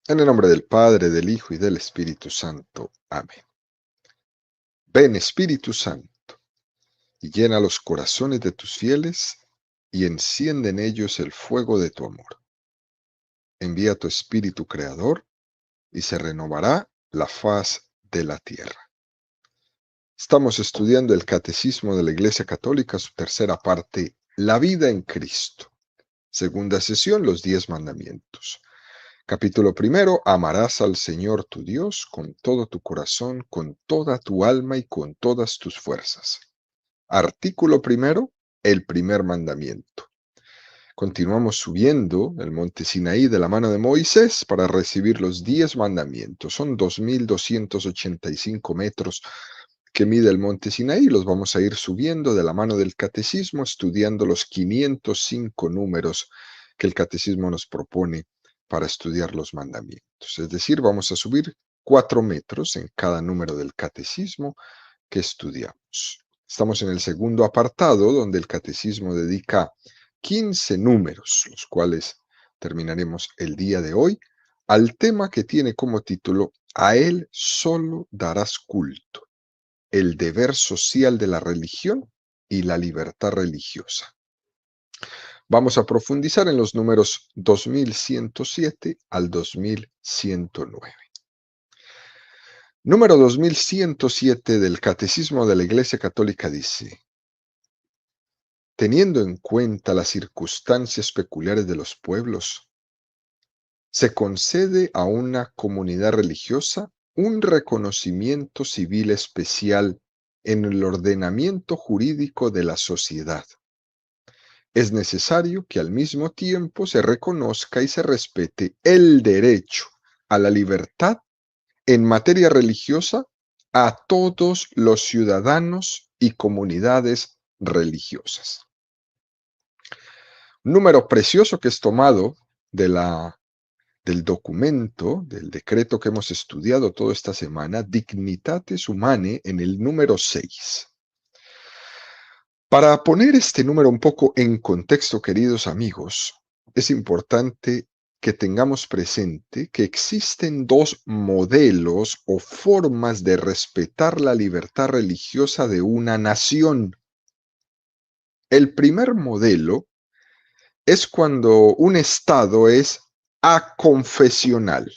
En el nombre del Padre, del Hijo y del Espíritu Santo. Amén. Ven, Espíritu Santo, y llena los corazones de tus fieles, y enciende en ellos el fuego de tu amor. Envía tu Espíritu Creador, y se renovará la faz de la tierra. Estamos estudiando el Catecismo de la Iglesia Católica, su tercera parte, la vida en Cristo. Segunda sesión, los 10 mandamientos. Capítulo primero, amarás al Señor tu Dios con todo tu corazón, con toda tu alma y con todas tus fuerzas. Artículo primero, el primer mandamiento. Continuamos subiendo el monte Sinaí de la mano de Moisés para recibir los 10 mandamientos. Son 2285 metros que mide el monte Sinaí. Los vamos a ir subiendo de la mano del catecismo, estudiando los 505 números que el catecismo nos propone para estudiar los mandamientos. Es decir, vamos a subir 4 metros en cada número del catecismo que estudiamos. Estamos en el segundo apartado, donde el catecismo dedica 15 números, los cuales terminaremos el día de hoy, al tema que tiene como título A él solo darás culto, el deber social de la religión y la libertad religiosa. Vamos a profundizar en los números 2107 al 2109. Número 2107 del Catecismo de la Iglesia Católica dice: teniendo en cuenta las circunstancias peculiares de los pueblos, se concede a una comunidad religiosa un reconocimiento civil especial en el ordenamiento jurídico de la sociedad. Es necesario que al mismo tiempo se reconozca y se respete el derecho a la libertad en materia religiosa a todos los ciudadanos y comunidades religiosas. Un número precioso que es tomado del documento, del decreto que hemos estudiado toda esta semana, Dignitatis Humanae, en el número 6. Para poner este número un poco en contexto, queridos amigos, es importante que tengamos presente que existen dos modelos o formas de respetar la libertad religiosa de una nación. El primer modelo es cuando un Estado es aconfesional,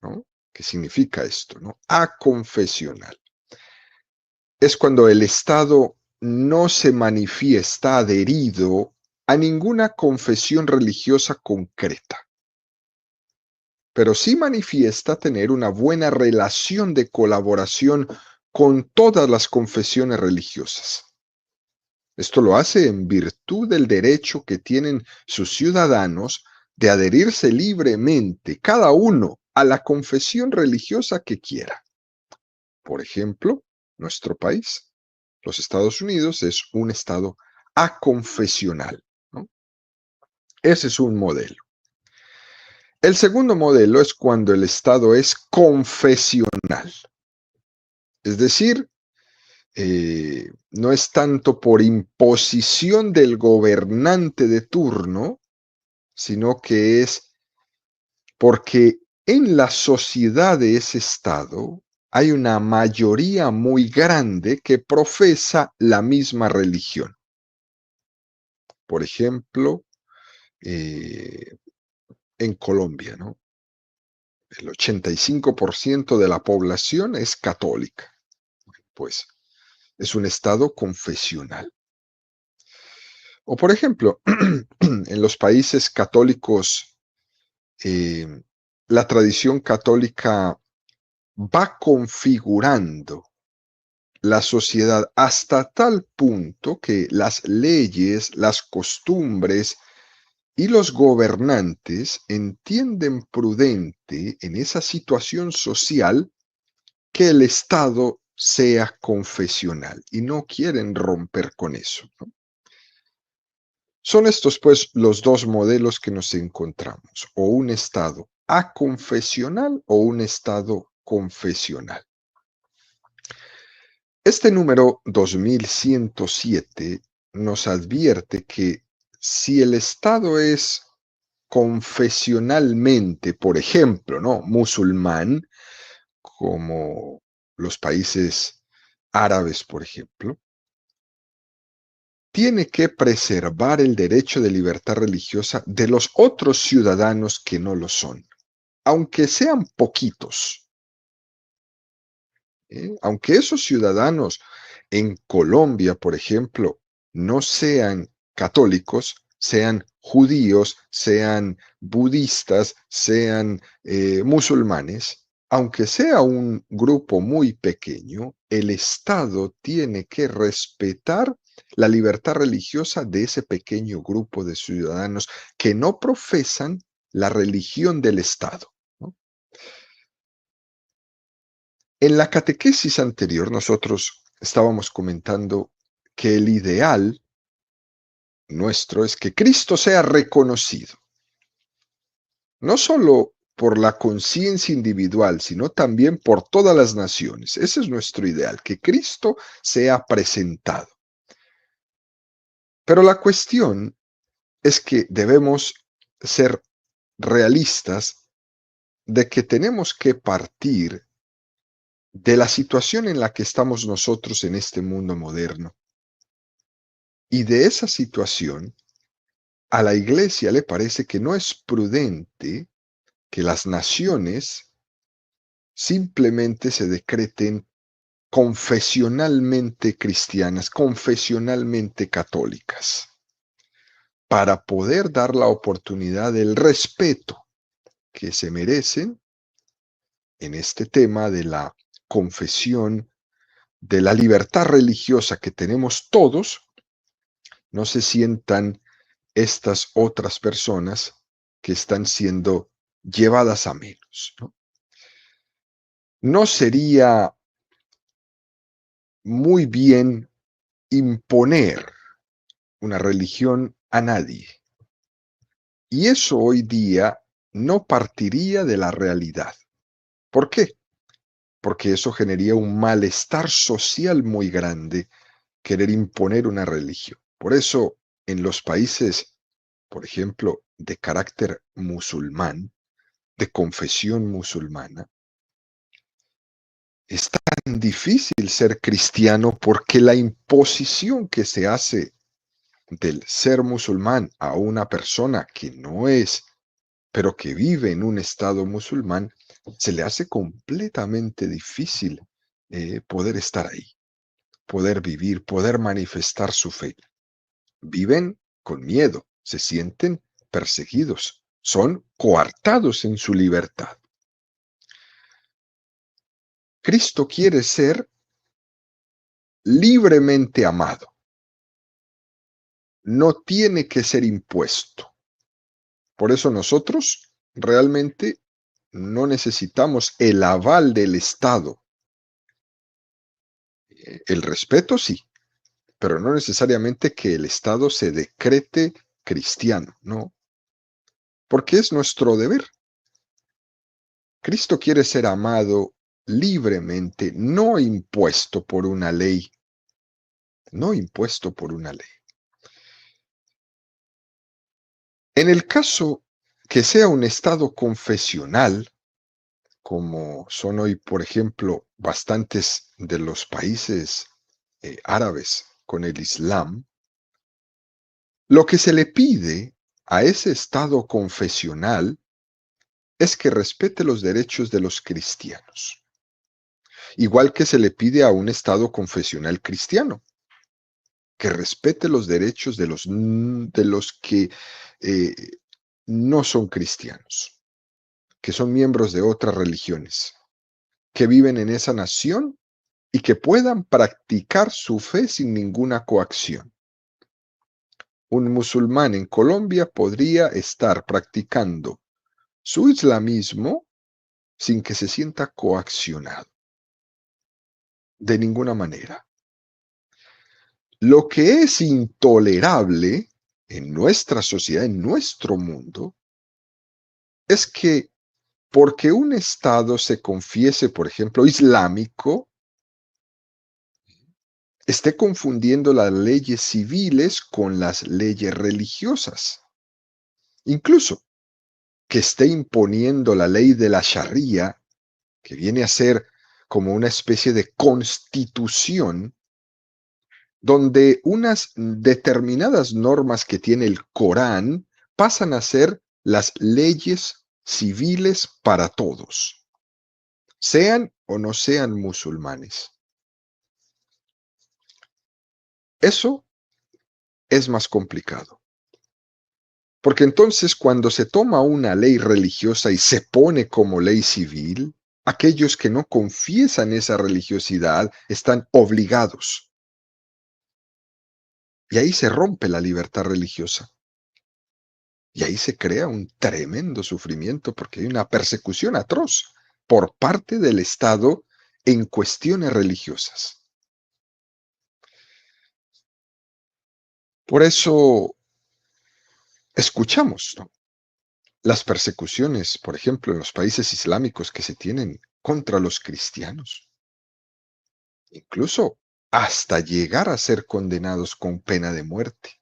¿no? ¿Qué significa esto, no? Aconfesional. Es cuando el Estado no se manifiesta adherido a ninguna confesión religiosa concreta, pero sí manifiesta tener una buena relación de colaboración con todas las confesiones religiosas. Esto lo hace en virtud del derecho que tienen sus ciudadanos de adherirse libremente, cada uno, a la confesión religiosa que quiera. Por ejemplo, nuestro país, los Estados Unidos, es un estado aconfesional, ¿no? Ese es un modelo. El segundo modelo es cuando el Estado es confesional, es decir, no es tanto por imposición del gobernante de turno, sino que es porque en la sociedad de ese Estado hay una mayoría muy grande que profesa la misma religión. Por ejemplo, eh, en Colombia, ¿no? El 85% de la población es católica, pues es un Estado confesional. O por ejemplo, en los países católicos, eh, la tradición católica va configurando la sociedad hasta tal punto que las leyes, las costumbres y los gobernantes entienden prudente en esa situación social que el Estado sea confesional y no quieren romper con eso, ¿no? Son estos, pues, los dos modelos que nos encontramos, o un Estado aconfesional o un Estado confesional. Este número 2107 nos advierte que si el Estado es confesionalmente, por ejemplo, ¿no? Musulmán, como los países árabes, por ejemplo, tiene que preservar el derecho de libertad religiosa de los otros ciudadanos que no lo son, aunque sean poquitos. Aunque esos ciudadanos en Colombia, por ejemplo, no sean católicos, sean judíos, sean budistas, sean musulmanes, aunque sea un grupo muy pequeño, el Estado tiene que respetar la libertad religiosa de ese pequeño grupo de ciudadanos que no profesan la religión del Estado, ¿no? En la catequesis anterior nosotros estábamos comentando que el ideal nuestro es que Cristo sea reconocido, no solo por la conciencia individual, sino también por todas las naciones. Ese es nuestro ideal, que Cristo sea presentado. Pero la cuestión es que debemos ser realistas de que tenemos que partir de la situación en la que estamos nosotros en este mundo moderno. Y de esa situación, a la iglesia le parece que no es prudente que las naciones simplemente se decreten confesionalmente cristianas, confesionalmente católicas, para poder dar la oportunidad del respeto que se merecen en este tema de la confesión, de la libertad religiosa que tenemos todos, no se sientan estas otras personas que están siendo llevadas a menos, ¿no? No sería muy bien imponer una religión a nadie. Y eso hoy día no partiría de la realidad. ¿Por qué? Porque eso generaría un malestar social muy grande querer imponer una religión. Por eso, en los países, por ejemplo, de carácter musulmán, de confesión musulmana, es tan difícil ser cristiano porque la imposición que se hace del ser musulmán a una persona que no es, pero que vive en un estado musulmán, se le hace completamente difícil poder estar ahí, poder vivir, poder manifestar su fe. Viven con miedo, se sienten perseguidos, son coartados en su libertad. Cristo quiere ser libremente amado, no tiene que ser impuesto. Por eso nosotros realmente no necesitamos el aval del Estado. El respeto sí, pero no necesariamente que el Estado se decrete cristiano, no, porque es nuestro deber. Cristo quiere ser amado libremente, no impuesto por una ley, no impuesto por una ley. En el caso que sea un Estado confesional, como son hoy, por ejemplo, bastantes de los países árabes con el Islam, lo que se le pide a ese Estado confesional es que respete los derechos de los cristianos, igual que se le pide a un Estado confesional cristiano, que respete los derechos de los que eh, no son cristianos, que son miembros de otras religiones, que viven en esa nación y que puedan practicar su fe sin ninguna coacción. Un musulmán en Colombia podría estar practicando su islamismo sin que se sienta coaccionado, de ninguna manera. Lo que es intolerable en nuestra sociedad, en nuestro mundo, es que porque un Estado se confiese, por ejemplo, islámico, esté confundiendo las leyes civiles con las leyes religiosas. Incluso que esté imponiendo la ley de la Sharia, que viene a ser como una especie de constitución donde unas determinadas normas que tiene el Corán pasan a ser las leyes civiles para todos, sean o no sean musulmanes. Eso es más complicado, porque entonces cuando se toma una ley religiosa y se pone como ley civil, aquellos que no confiesan esa religiosidad están obligados. Y ahí se rompe la libertad religiosa. Y ahí se crea un tremendo sufrimiento porque hay una persecución atroz por parte del Estado en cuestiones religiosas. Por eso escuchamos, ¿no?, las persecuciones, por ejemplo, en los países islámicos que se tienen contra los cristianos, incluso hasta llegar a ser condenados con pena de muerte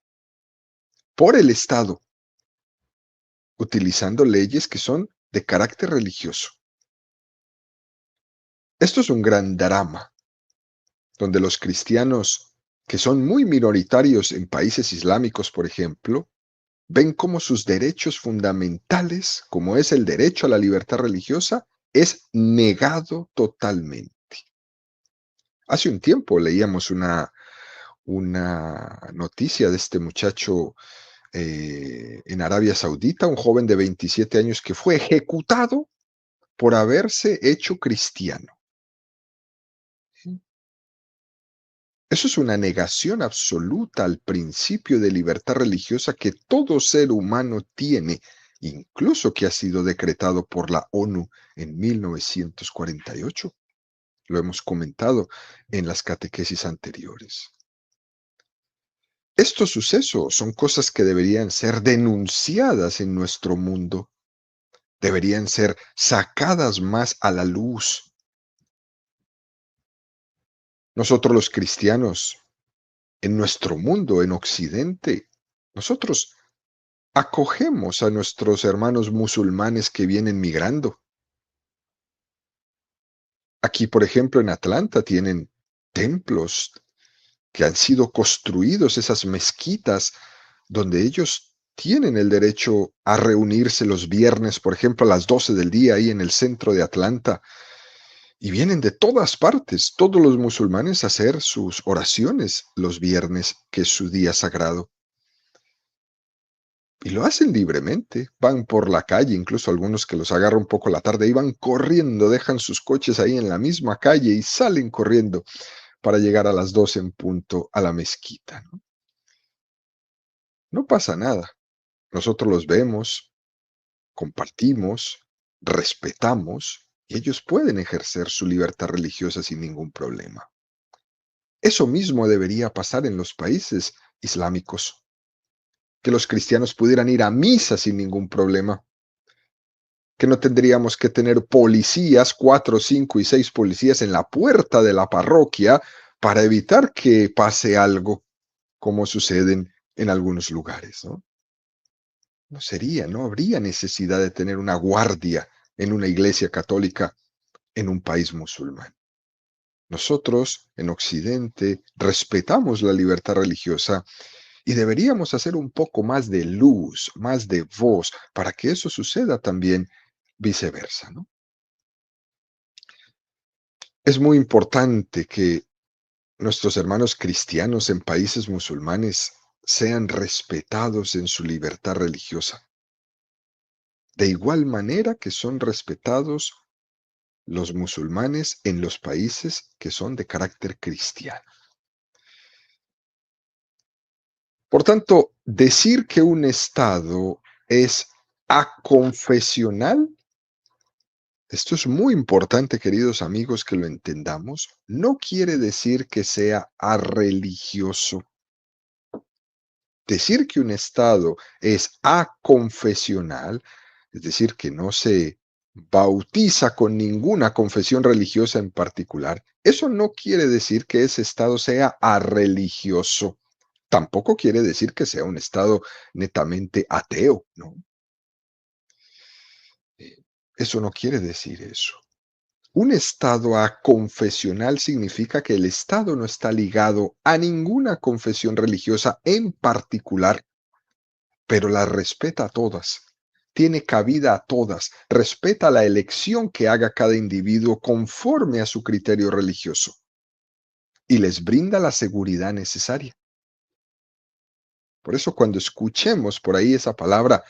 por el Estado, utilizando leyes que son de carácter religioso. Esto es un gran drama donde los cristianos, que son muy minoritarios en países islámicos, por ejemplo, ven como sus derechos fundamentales, como es el derecho a la libertad religiosa, es negado totalmente. Hace un tiempo leíamos una noticia de este muchacho en Arabia Saudita, un joven de 27 años que fue ejecutado por haberse hecho cristiano. Eso es una negación absoluta al principio de libertad religiosa que todo ser humano tiene, incluso que ha sido decretado por la ONU en 1948. Lo hemos comentado en las catequesis anteriores. Estos sucesos son cosas que deberían ser denunciadas en nuestro mundo, deberían ser sacadas más a la luz. Nosotros los cristianos, en nuestro mundo, en Occidente, nosotros acogemos a nuestros hermanos musulmanes que vienen migrando. Aquí, por ejemplo, en Atlanta tienen templos que han sido construidos, esas mezquitas, donde ellos tienen el derecho a reunirse los viernes, por ejemplo, a las 12 del día, ahí en el centro de Atlanta. Y vienen de todas partes, todos los musulmanes, a hacer sus oraciones los viernes, que es su día sagrado. Y lo hacen libremente, van por la calle, incluso algunos que los agarra un poco la tarde, y van corriendo, dejan sus coches ahí en la misma calle y salen corriendo para llegar a las 12 en punto a la mezquita, ¿no? No pasa nada. Nosotros los vemos, compartimos, respetamos, y ellos pueden ejercer su libertad religiosa sin ningún problema. Eso mismo debería pasar en los países islámicos, que los cristianos pudieran ir a misa sin ningún problema, que no tendríamos que tener policías, 4, 5 y 6 policías en la puerta de la parroquia para evitar que pase algo como suceden en algunos lugares, ¿no? No habría necesidad de tener una guardia en una iglesia católica en un país musulmán. Nosotros en Occidente respetamos la libertad religiosa y deberíamos hacer un poco más de luz, más de voz, para que eso suceda también viceversa, ¿no? Es muy importante que nuestros hermanos cristianos en países musulmanes sean respetados en su libertad religiosa, de igual manera que son respetados los musulmanes en los países que son de carácter cristiano. Por tanto, decir que un Estado es aconfesional, esto es muy importante, queridos amigos, que lo entendamos, no quiere decir que sea arreligioso. Decir que un Estado es aconfesional, es decir, que no se bautiza con ninguna confesión religiosa en particular, eso no quiere decir que ese Estado sea arreligioso. Tampoco quiere decir que sea un Estado netamente ateo, ¿no? Eso no quiere decir eso. Un estado aconfesional significa que el estado no está ligado a ninguna confesión religiosa en particular, pero las respeta a todas, tiene cabida a todas, respeta la elección que haga cada individuo conforme a su criterio religioso y les brinda la seguridad necesaria. Por eso cuando escuchemos por ahí esa palabra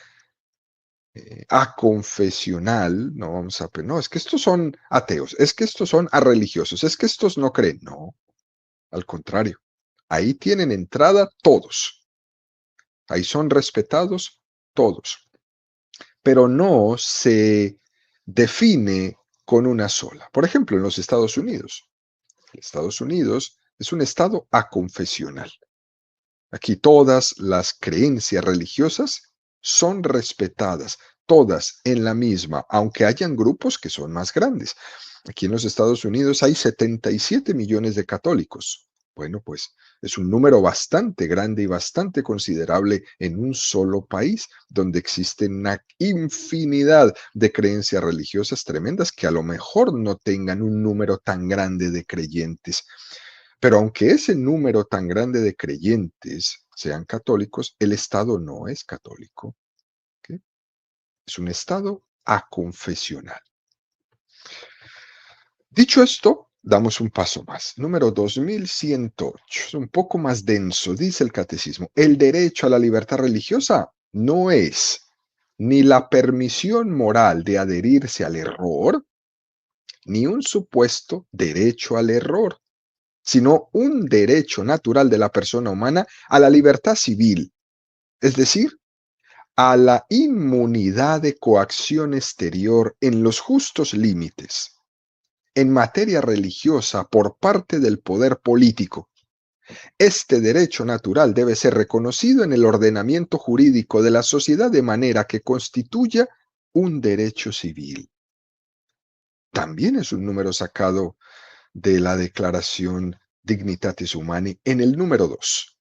aconfesional, no vamos a, no, es que estos son ateos, es que estos son arreligiosos, es que estos no creen. No, al contrario, ahí tienen entrada todos, ahí son respetados todos, pero no se define con una sola. Por ejemplo, en los Estados Unidos. Estados Unidos es un estado aconfesional. Aquí todas las creencias religiosas son respetadas, todas en la misma, aunque hayan grupos que son más grandes. Aquí en los Estados Unidos hay 77 millones de católicos. Bueno, pues es un número bastante grande y bastante considerable en un solo país, donde existen una infinidad de creencias religiosas tremendas que a lo mejor no tengan un número tan grande de creyentes. Pero aunque ese número tan grande de creyentes sean católicos, el Estado no es católico. ¿Ok? Es un Estado aconfesional. Dicho esto, damos un paso más. Número 2108. Es un poco más denso, dice el catecismo. El derecho a la libertad religiosa no es ni la permisión moral de adherirse al error, ni un supuesto derecho al error, sino un derecho natural de la persona humana a la libertad civil, es decir, a la inmunidad de coacción exterior en los justos límites, en materia religiosa por parte del poder político. Este derecho natural debe ser reconocido en el ordenamiento jurídico de la sociedad de manera que constituya un derecho civil. También es un número sacado de la Declaración Dignitatis Humanae en el número 2.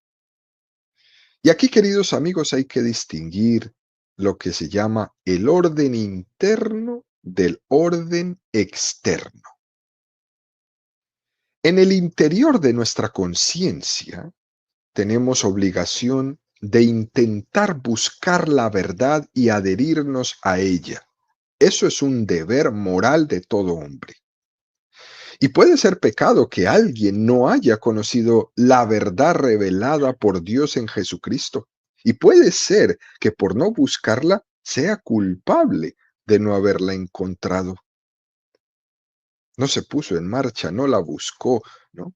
Y aquí, queridos amigos, hay que distinguir lo que se llama el orden interno del orden externo. En el interior de nuestra conciencia tenemos obligación de intentar buscar la verdad y adherirnos a ella. Eso es un deber moral de todo hombre. Y puede ser pecado que alguien no haya conocido la verdad revelada por Dios en Jesucristo. Y puede ser que por no buscarla sea culpable de no haberla encontrado. No se puso en marcha, no la buscó, ¿no?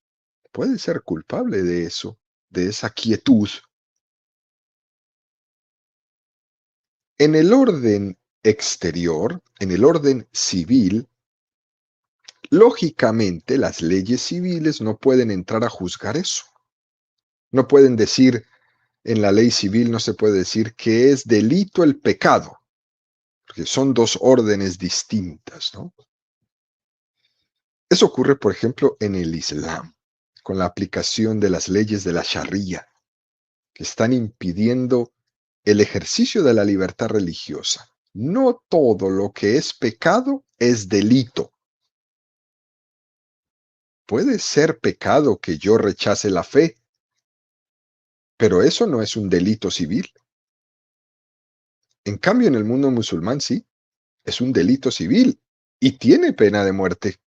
Puede ser culpable de eso, de esa quietud. En el orden exterior, en el orden civil, lógicamente las leyes civiles no pueden entrar a juzgar eso. No pueden decir, en la ley civil no se puede decir que es delito el pecado, porque son dos órdenes distintas, ¿no? Eso ocurre, por ejemplo, en el Islam, con la aplicación de las leyes de la Sharia, que están impidiendo el ejercicio de la libertad religiosa. No todo lo que es pecado es delito. Puede ser pecado que yo rechace la fe, pero eso no es un delito civil. En cambio, en el mundo musulmán sí, es un delito civil y tiene pena de muerte.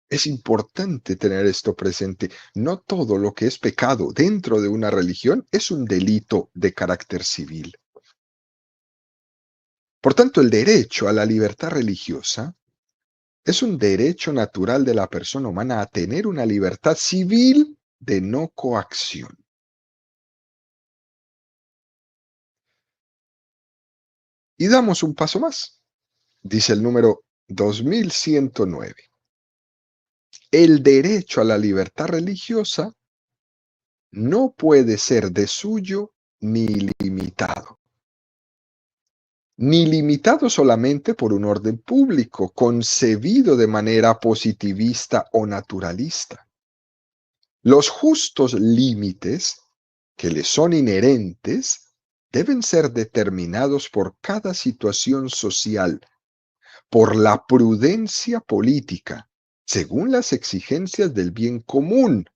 Es importante tener esto presente. No todo lo que es pecado dentro de una religión es un delito de carácter civil. Por tanto, el derecho a la libertad religiosa es un derecho natural de la persona humana a tener una libertad civil de no coacción. Y damos un paso más. Dice el número 2109. El derecho a la libertad religiosa no puede ser de suyo ni limitado. Ni limitado solamente por un orden público, concebido de manera positivista o naturalista. Los justos límites que le son inherentes deben ser determinados por cada situación social, por la prudencia política, según las exigencias del bien común,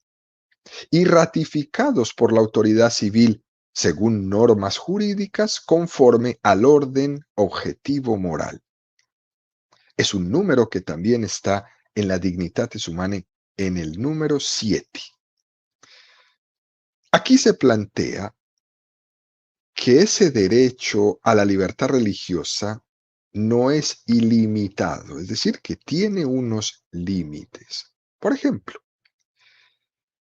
y ratificados por la autoridad civil, según normas jurídicas conforme al orden objetivo moral. Es un número que también está en la Dignitatis Humanae en el número 7. Aquí se plantea que ese derecho a la libertad religiosa no es ilimitado, es decir, que tiene unos límites. Por ejemplo,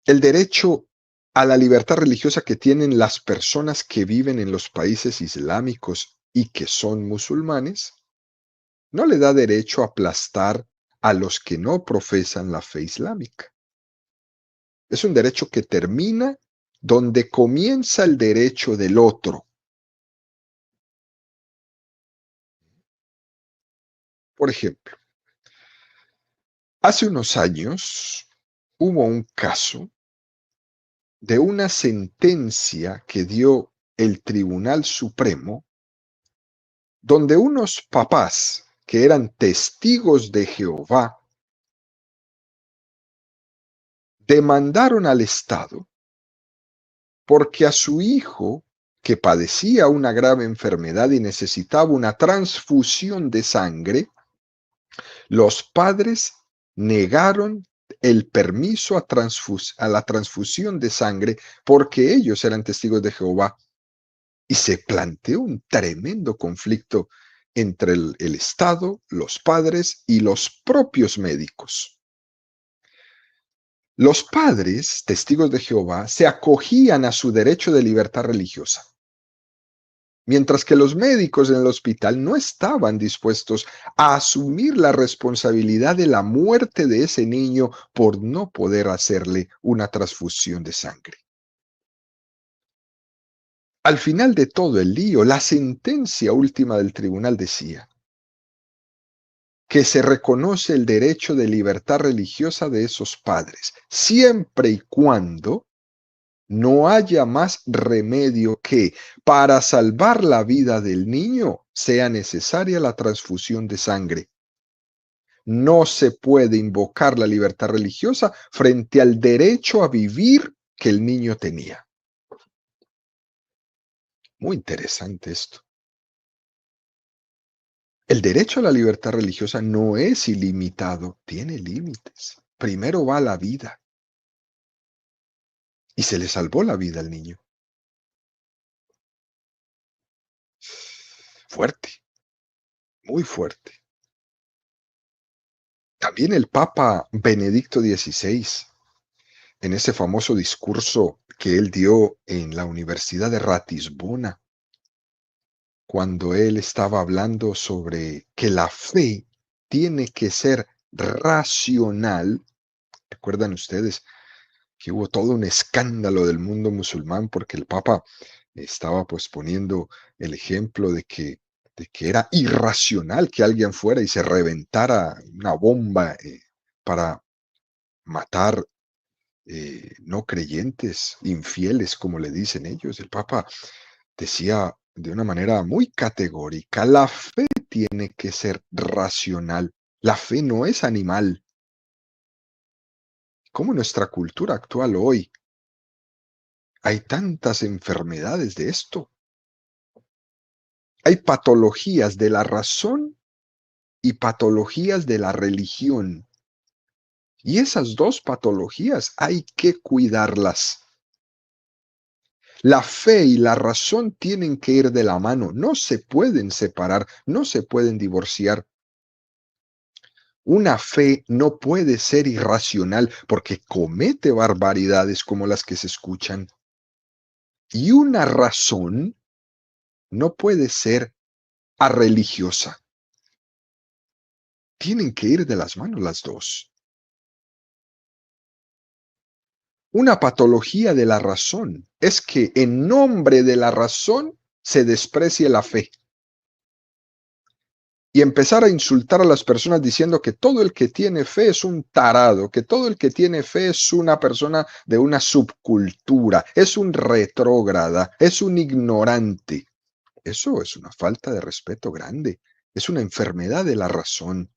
el derecho a la libertad religiosa que tienen las personas que viven en los países islámicos y que son musulmanes, no le da derecho a aplastar a los que no profesan la fe islámica. Es un derecho que termina donde comienza el derecho del otro. Por ejemplo, hace unos años hubo un caso de una sentencia que dio el Tribunal Supremo, donde unos papás que eran testigos de Jehová demandaron al Estado porque a su hijo, que padecía una grave enfermedad y necesitaba una transfusión de sangre, los padres negaron el permiso a la transfusión de sangre porque ellos eran testigos de Jehová. Y se planteó un tremendo conflicto entre el Estado, los padres y los propios médicos. Los padres, testigos de Jehová, se acogían a su derecho de libertad religiosa, mientras que los médicos en el hospital no estaban dispuestos a asumir la responsabilidad de la muerte de ese niño por no poder hacerle una transfusión de sangre. Al final de todo el lío, la sentencia última del tribunal decía que se reconoce el derecho de libertad religiosa de esos padres, siempre y cuando no haya más remedio que, para salvar la vida del niño, sea necesaria la transfusión de sangre. No se puede invocar la libertad religiosa frente al derecho a vivir que el niño tenía. Muy interesante esto. El derecho a la libertad religiosa no es ilimitado, tiene límites. Primero va la vida y se le salvó la vida al niño. Fuerte, muy fuerte. También el Papa Benedicto XVI, en ese famoso discurso que él dio en la Universidad de Ratisbona, cuando él estaba hablando sobre que la fe tiene que ser racional. ¿Recuerdan ustedes que hubo todo un escándalo del mundo musulmán porque el Papa estaba pues poniendo el ejemplo de que era irracional que alguien fuera y se reventara una bomba para matar no creyentes, infieles, como le dicen ellos? El Papa decía de una manera muy categórica, la fe tiene que ser racional, la fe no es animal. Como nuestra cultura actual hoy, hay tantas enfermedades de esto. Hay patologías de la razón y patologías de la religión. Y esas dos patologías hay que cuidarlas. La fe y la razón tienen que ir de la mano, no se pueden separar, no se pueden divorciar. Una fe no puede ser irracional porque comete barbaridades como las que se escuchan. Y una razón no puede ser religiosa. Tienen que ir de las manos las dos. Una patología de la razón es que en nombre de la razón se desprecie la fe. y empezar a insultar a las personas diciendo que todo el que tiene fe es un tarado, que todo el que tiene fe es una persona de una subcultura, es un retrógrada, es un ignorante. Eso es una falta de respeto grande, es una enfermedad de la razón.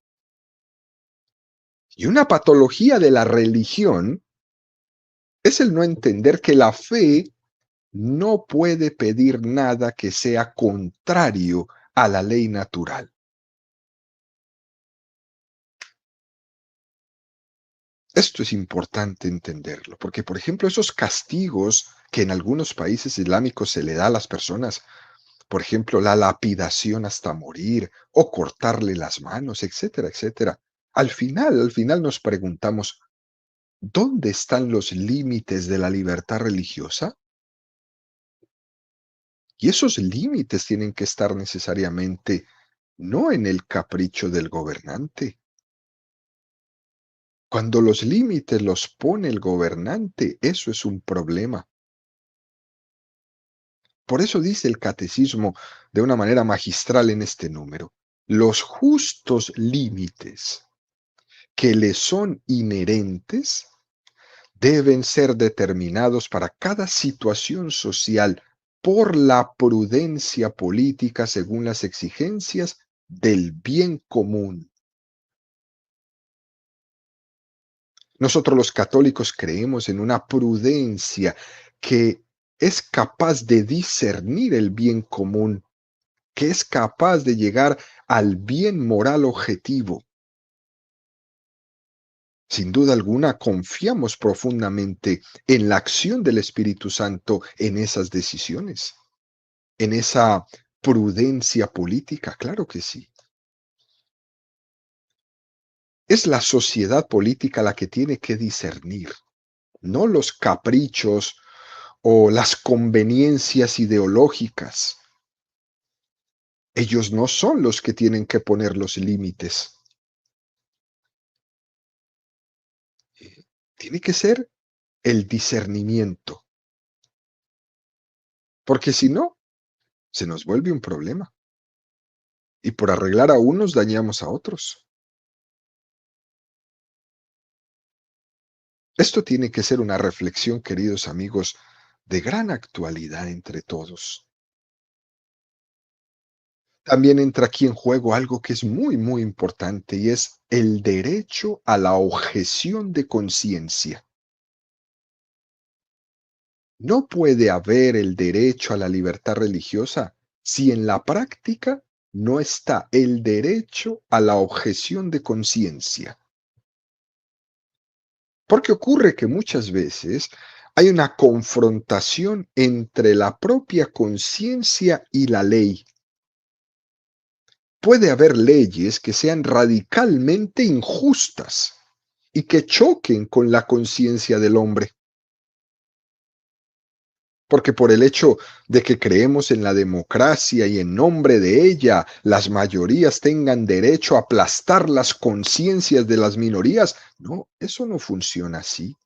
Y una patología de la religión es el no entender que la fe no puede pedir nada que sea contrario a la ley natural. Esto es importante entenderlo, porque por ejemplo esos castigos que en algunos países islámicos se le da a las personas, por ejemplo la lapidación hasta morir o cortarle las manos, etcétera, etcétera. Al final nos preguntamos, ¿dónde están los límites de la libertad religiosa? Y esos límites tienen que estar necesariamente no en el capricho del gobernante. Cuando los límites los pone el gobernante, eso es un problema. Por eso dice el catecismo de una manera magistral en este número, los justos límites que le son inherentes deben ser determinados para cada situación social por la prudencia política según las exigencias del bien común. Nosotros los católicos creemos en una prudencia que es capaz de discernir el bien común, que es capaz de llegar al bien moral objetivo. Sin duda alguna, confiamos profundamente en la acción del Espíritu Santo en esas decisiones, en esa prudencia política, claro que sí. Es la sociedad política la que tiene que discernir, no los caprichos o las conveniencias ideológicas. Ellos no son los que tienen que poner los límites. Tiene que ser el discernimiento, porque si no, se nos vuelve un problema. Y por arreglar a unos dañamos a otros. Esto tiene que ser una reflexión, queridos amigos, de gran actualidad entre todos. También entra aquí en juego algo que es muy, muy importante y es el derecho a la objeción de conciencia. No puede haber el derecho a la libertad religiosa si en la práctica no está el derecho a la objeción de conciencia. Porque ocurre que muchas veces hay una confrontación entre la propia conciencia y la ley. Puede haber leyes que sean radicalmente injustas y que choquen con la conciencia del hombre. Porque por el hecho de que creemos en la democracia y en nombre de ella las mayorías tengan derecho a aplastar las conciencias de las minorías, no, eso no funciona así.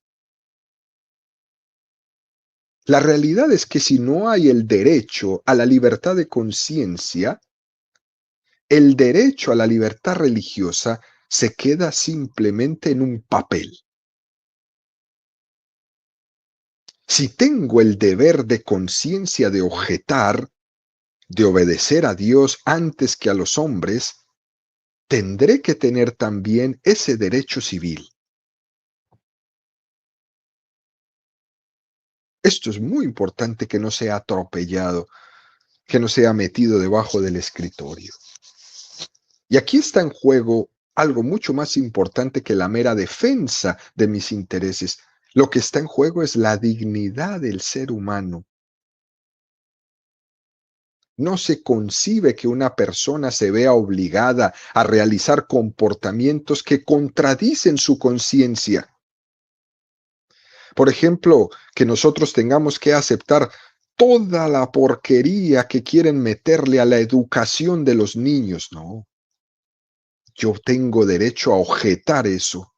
La realidad es que si no hay el derecho a la libertad de conciencia, el derecho a la libertad religiosa se queda simplemente en un papel. Si tengo el deber de conciencia de objetar, de obedecer a Dios antes que a los hombres, tendré que tener también ese derecho civil. Esto es muy importante que no sea atropellado, que no sea metido debajo del escritorio. Y aquí está en juego algo mucho más importante que la mera defensa de mis intereses. Lo que está en juego es la dignidad del ser humano. No se concibe que una persona se vea obligada a realizar comportamientos que contradicen su conciencia. Por ejemplo, que nosotros tengamos que aceptar toda la porquería que quieren meterle a la educación de los niños. No, yo tengo derecho a objetar eso,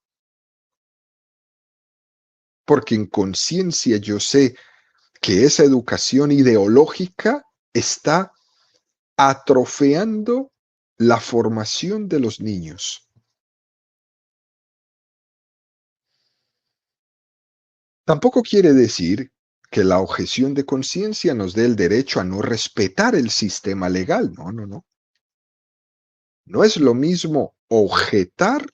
porque en conciencia yo sé que esa educación ideológica está atrofeando la formación de los niños. Tampoco quiere decir que la objeción de conciencia nos dé el derecho a no respetar el sistema legal. No, no, no. No es lo mismo objetar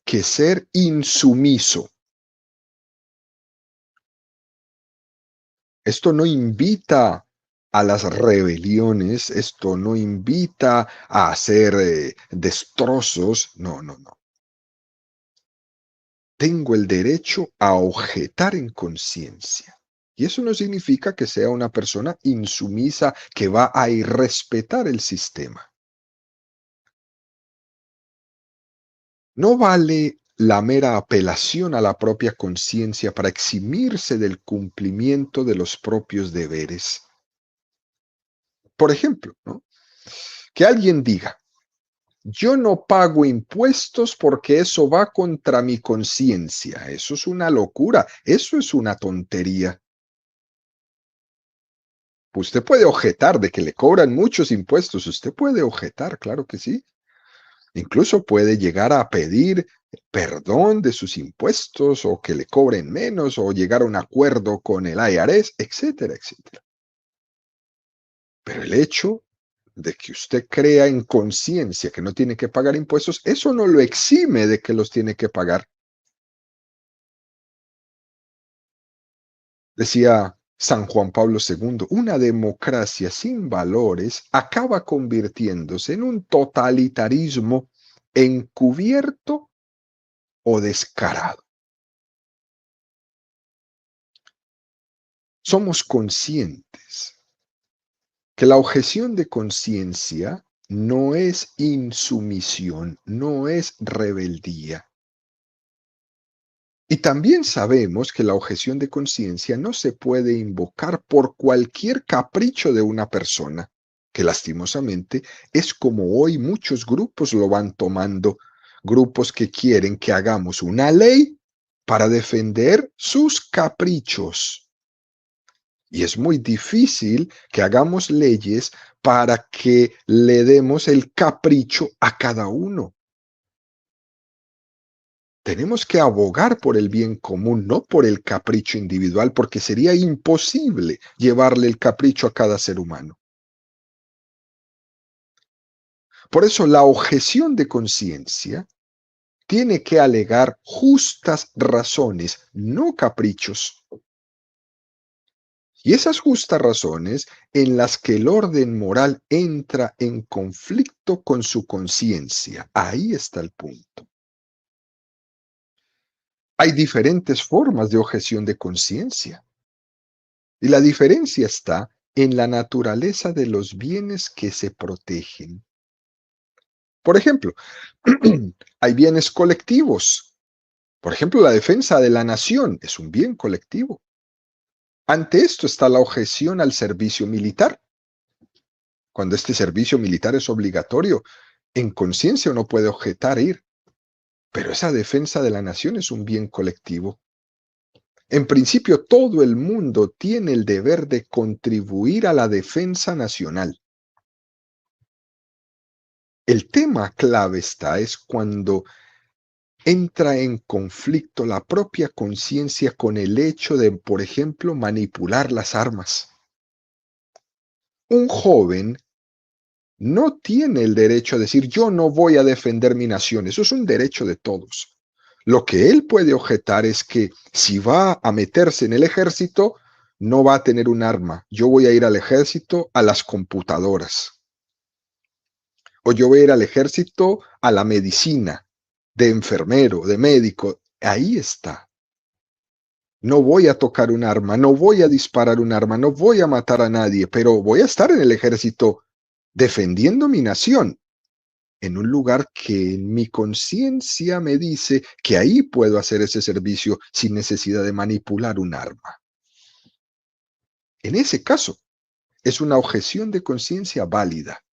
que ser insumiso. Esto no invita a las rebeliones, esto no invita a hacer destrozos. No, no, no. Tengo el derecho a objetar en conciencia. Y eso no significa que sea una persona insumisa que va a irrespetar el sistema. No vale la mera apelación a la propia conciencia para eximirse del cumplimiento de los propios deberes. Por ejemplo, ¿no? Que alguien diga, yo no pago impuestos porque eso va contra mi conciencia. Eso es una locura, eso es una tontería. Usted puede objetar de que le cobran muchos impuestos, usted puede objetar, claro que sí. Incluso puede llegar a pedir perdón de sus impuestos o que le cobren menos o llegar a un acuerdo con el IRS, etcétera, etcétera. Pero el hecho de que usted crea en conciencia que no tiene que pagar impuestos, eso no lo exime de que los tiene que pagar. Decía San Juan Pablo II, una democracia sin valores acaba convirtiéndose en un totalitarismo encubierto o descarado. Somos conscientes que la objeción de conciencia no es insumisión, no es rebeldía. Y también sabemos que la objeción de conciencia no se puede invocar por cualquier capricho de una persona, que lastimosamente es como hoy muchos grupos lo van tomando, grupos que quieren que hagamos una ley para defender sus caprichos. Y es muy difícil que hagamos leyes para que le demos el capricho a cada uno. Tenemos que abogar por el bien común, no por el capricho individual, porque sería imposible llevarle el capricho a cada ser humano. Por eso la objeción de conciencia tiene que alegar justas razones, no caprichos. Y esas justas razones en las que el orden moral entra en conflicto con su conciencia. Ahí está el punto. Hay diferentes formas de objeción de conciencia. Y la diferencia está en la naturaleza de los bienes que se protegen. Por ejemplo, hay bienes colectivos. Por ejemplo, la defensa de la nación es un bien colectivo. Ante esto está la objeción al servicio militar. Cuando este servicio militar es obligatorio, en conciencia uno puede objetar ir, pero esa defensa de la nación es un bien colectivo. En principio, todo el mundo tiene el deber de contribuir a la defensa nacional. El tema clave es cuando entra en conflicto la propia conciencia con el hecho de, por ejemplo, manipular las armas. Un joven no tiene el derecho a decir yo no voy a defender mi nación. Eso es un derecho de todos. Lo que él puede objetar es que si va a meterse en el ejército, no va a tener un arma. Yo voy a ir al ejército a las computadoras. O yo voy a ir al ejército a la medicina, de enfermero, de médico. Ahí está. No voy a tocar un arma, no voy a disparar un arma, no voy a matar a nadie, pero voy a estar en el ejército defendiendo mi nación, en un lugar que mi conciencia me dice que ahí puedo hacer ese servicio sin necesidad de manipular un arma. En ese caso, es una objeción de conciencia válida,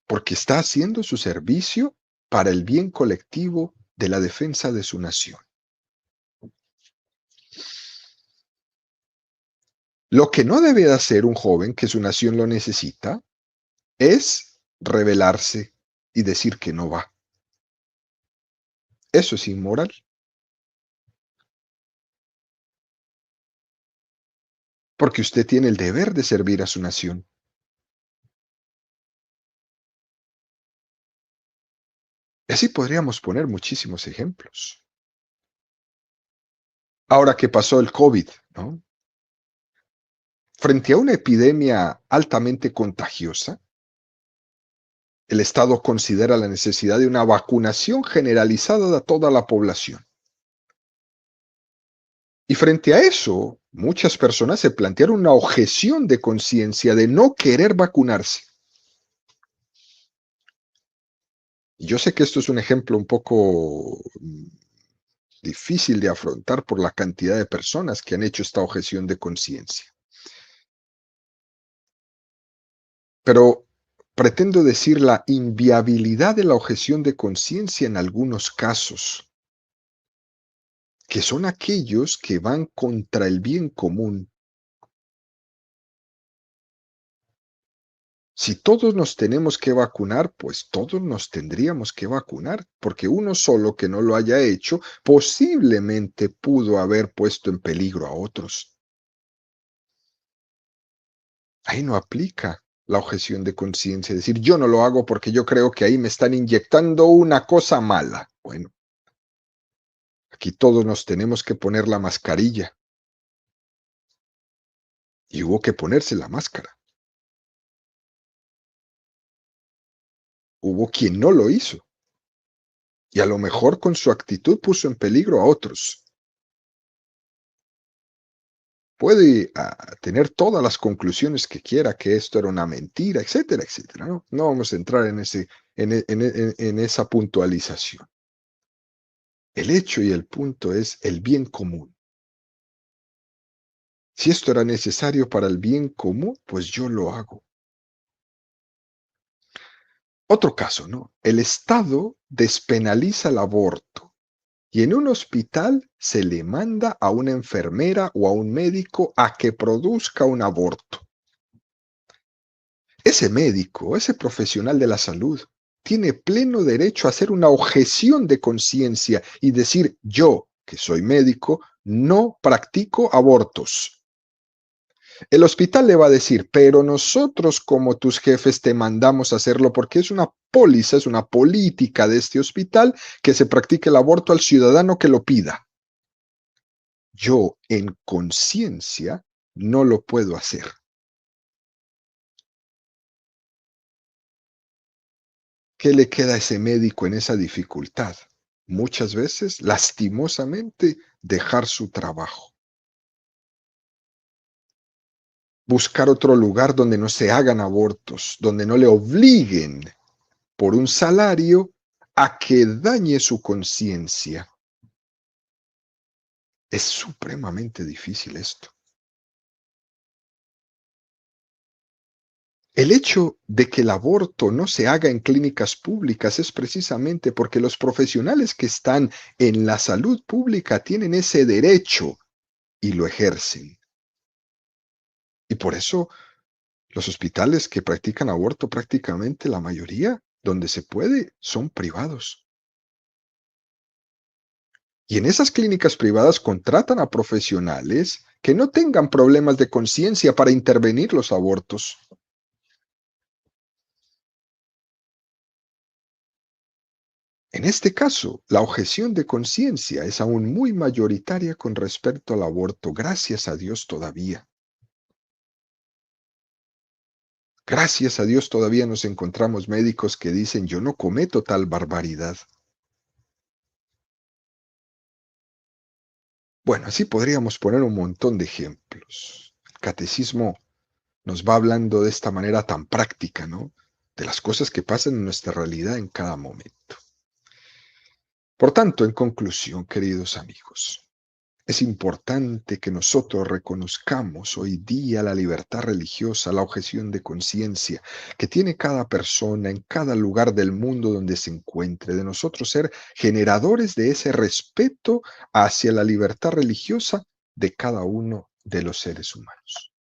porque está haciendo su servicio para el bien colectivo de la defensa de su nación. Lo que no debe de hacer un joven que su nación lo necesita es rebelarse y decir que no va. Eso es inmoral. Porque usted tiene el deber de servir a su nación. Y así podríamos poner muchísimos ejemplos. Ahora que pasó el COVID, ¿no? Frente a una epidemia altamente contagiosa, el Estado considera la necesidad de una vacunación generalizada de toda la población. Y frente a eso, muchas personas se plantearon una objeción de conciencia de no querer vacunarse. Y yo sé que esto es un ejemplo un poco difícil de afrontar por la cantidad de personas que han hecho esta objeción de conciencia. Pero pretendo decir la inviabilidad de la objeción de conciencia en algunos casos, que son aquellos que van contra el bien común. Si todos nos tenemos que vacunar, pues todos nos tendríamos que vacunar, porque uno solo que no lo haya hecho posiblemente pudo haber puesto en peligro a otros. Ahí no aplica la objeción de conciencia, decir yo no lo hago porque yo creo que ahí me están inyectando una cosa mala. Bueno, aquí todos nos tenemos que poner la mascarilla y hubo que ponerse la máscara. Hubo quien no lo hizo y a lo mejor con su actitud puso en peligro a otros. Puede tener todas las conclusiones que quiera, que esto era una mentira, etcétera, etcétera. No, no vamos a entrar en esa puntualización. El hecho y el punto es el bien común. Si esto era necesario para el bien común, pues yo lo hago. Otro caso, ¿no? El Estado despenaliza el aborto y en un hospital se le manda a una enfermera o a un médico a que produzca un aborto. Ese médico, ese profesional de la salud, tiene pleno derecho a hacer una objeción de conciencia y decir, yo, que soy médico, no practico abortos. El hospital le va a decir, pero nosotros como tus jefes te mandamos a hacerlo porque es una póliza, es una política de este hospital que se practique el aborto al ciudadano que lo pida. Yo en conciencia no lo puedo hacer. ¿Qué le queda a ese médico en esa dificultad? Muchas veces, lastimosamente, dejar su trabajo. Buscar otro lugar donde no se hagan abortos, donde no le obliguen por un salario a que dañe su conciencia. Es supremamente difícil esto. El hecho de que el aborto no se haga en clínicas públicas es precisamente porque los profesionales que están en la salud pública tienen ese derecho y lo ejercen. Y por eso los hospitales que practican aborto, prácticamente la mayoría, donde se puede, son privados. Y en esas clínicas privadas contratan a profesionales que no tengan problemas de conciencia para intervenir los abortos. En este caso, la objeción de conciencia es aún muy mayoritaria con respecto al aborto, gracias a Dios todavía. Gracias a Dios todavía nos encontramos médicos que dicen yo no cometo tal barbaridad. Bueno, así podríamos poner un montón de ejemplos. El catecismo nos va hablando de esta manera tan práctica, ¿no? De las cosas que pasan en nuestra realidad en cada momento. Por tanto, en conclusión, queridos amigos, es importante que nosotros reconozcamos hoy día la libertad religiosa, la objeción de conciencia que tiene cada persona en cada lugar del mundo donde se encuentre, de nosotros ser generadores de ese respeto hacia la libertad religiosa de cada uno de los seres humanos.